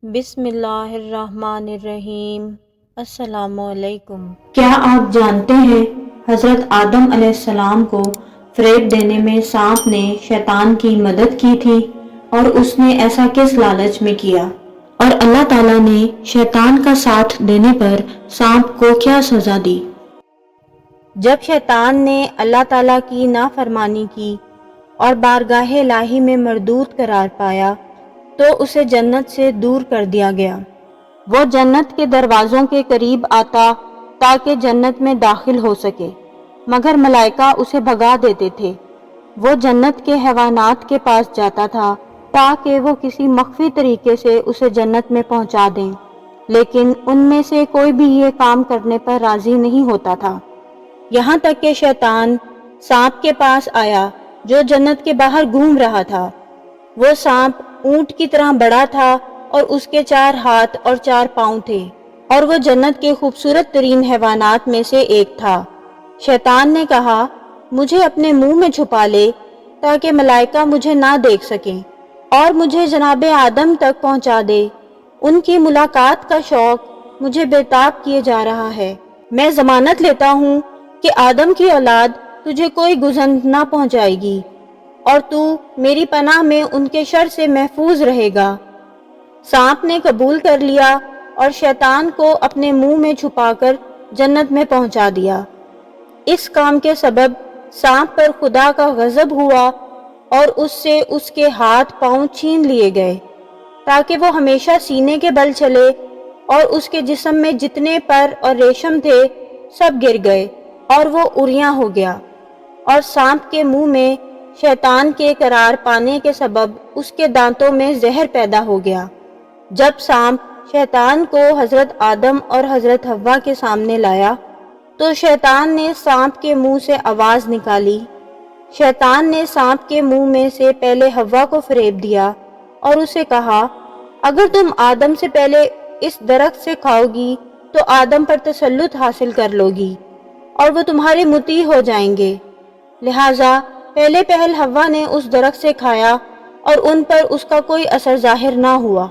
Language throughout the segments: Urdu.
بسم اللہ الرحمن الرحیم۔ السلام علیکم۔ کیا آپ جانتے ہیں حضرت آدم علیہ السلام کو فریب دینے میں سانپ نے شیطان کی مدد کی تھی، اور اس نے ایسا کس لالچ میں کیا؟ اور اللہ تعالیٰ نے شیطان کا ساتھ دینے پر سانپ کو کیا سزا دی؟ جب شیطان نے اللہ تعالیٰ کی نافرمانی کی اور بارگاہ الہی میں مردود قرار پایا تو اسے جنت سے دور کر دیا گیا۔ وہ جنت کے دروازوں کے قریب آتا تاکہ جنت میں داخل ہو سکے، مگر ملائکہ اسے بھگا دیتے تھے۔ وہ جنت کے حیوانات کے پاس جاتا تھا تاکہ وہ کسی مخفی طریقے سے اسے جنت میں پہنچا دیں، لیکن ان میں سے کوئی بھی یہ کام کرنے پر راضی نہیں ہوتا تھا، یہاں تک کہ شیطان سانپ کے پاس آیا جو جنت کے باہر گھوم رہا تھا۔ وہ سانپ اونٹ کی طرح بڑا تھا اور اس کے 4 ہاتھ اور 4 پاؤں تھے، اور وہ جنت کے خوبصورت ترین حیوانات میں سے ایک تھا۔ شیطان نے کہا، مجھے اپنے منہ میں چھپا لے تاکہ ملائکہ مجھے نہ دیکھ سکیں، اور مجھے جناب آدم تک پہنچا دے۔ ان کی ملاقات کا شوق مجھے بےتاب کیے جا رہا ہے۔ میں ضمانت لیتا ہوں کہ آدم کی اولاد تجھے کوئی گزند نہ پہنچائے گی، اور تو میری پناہ میں ان کے شر سے محفوظ رہے گا۔ سانپ نے قبول کر لیا اور شیطان کو اپنے منہ میں چھپا کر جنت میں پہنچا دیا۔ اس کام کے سبب سانپ پر خدا کا غضب ہوا اور اس سے اس کے ہاتھ پاؤں چھین لیے گئے تاکہ وہ ہمیشہ سینے کے بل چلے، اور اس کے جسم میں جتنے پر اور ریشم تھے سب گر گئے اور وہ عریاں ہو گیا۔ اور سانپ کے منہ میں شیطان کے قرار پانے کے سبب اس کے دانتوں میں زہر پیدا ہو گیا۔ جب سانپ شیطان کو حضرت آدم اور حضرت حوا کے سامنے لایا تو شیطان نے سانپ کے منہ سے آواز نکالی۔ شیطان نے سانپ کے منہ میں سے پہلے حوا کو فریب دیا اور اسے کہا، اگر تم آدم سے پہلے اس درخت سے کھاؤ گی تو آدم پر تسلط حاصل کر لو گی اور وہ تمہارے مطیع ہو جائیں گے۔ لہٰذا پہلے پہل حوا نے اس درخت سے کھایا اور ان پر اس کا کوئی اثر ظاہر نہ ہوا،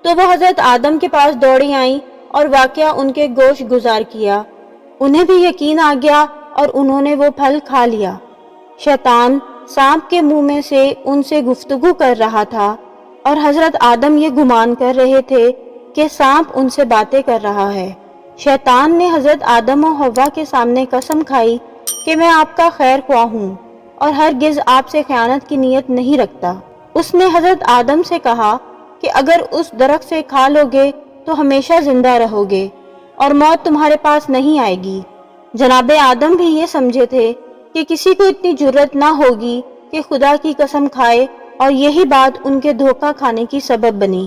تو وہ حضرت آدم کے پاس دوڑی آئیں اور واقعہ ان کے گوش گزار کیا۔ انہیں بھی یقین آ گیا اور انہوں نے وہ پھل کھا لیا۔ شیطان سانپ کے منہ میں سے ان سے گفتگو کر رہا تھا، اور حضرت آدم یہ گمان کر رہے تھے کہ سانپ ان سے باتیں کر رہا ہے۔ شیطان نے حضرت آدم و حوا کے سامنے قسم کھائی کہ میں آپ کا خیر خواہ ہوں اور ہرگز آپ سے خیانت کی نیت نہیں رکھتا۔ اس نے حضرت آدم سے کہا کہ اگر اس درخت سے کھا لوگے تو ہمیشہ زندہ رہو گے اور موت تمہارے پاس نہیں آئے گی۔ جناب آدم بھی یہ سمجھے تھے کہ کسی کو اتنی جرت نہ ہوگی کہ خدا کی قسم کھائے، اور یہی بات ان کے دھوکہ کھانے کی سبب بنی۔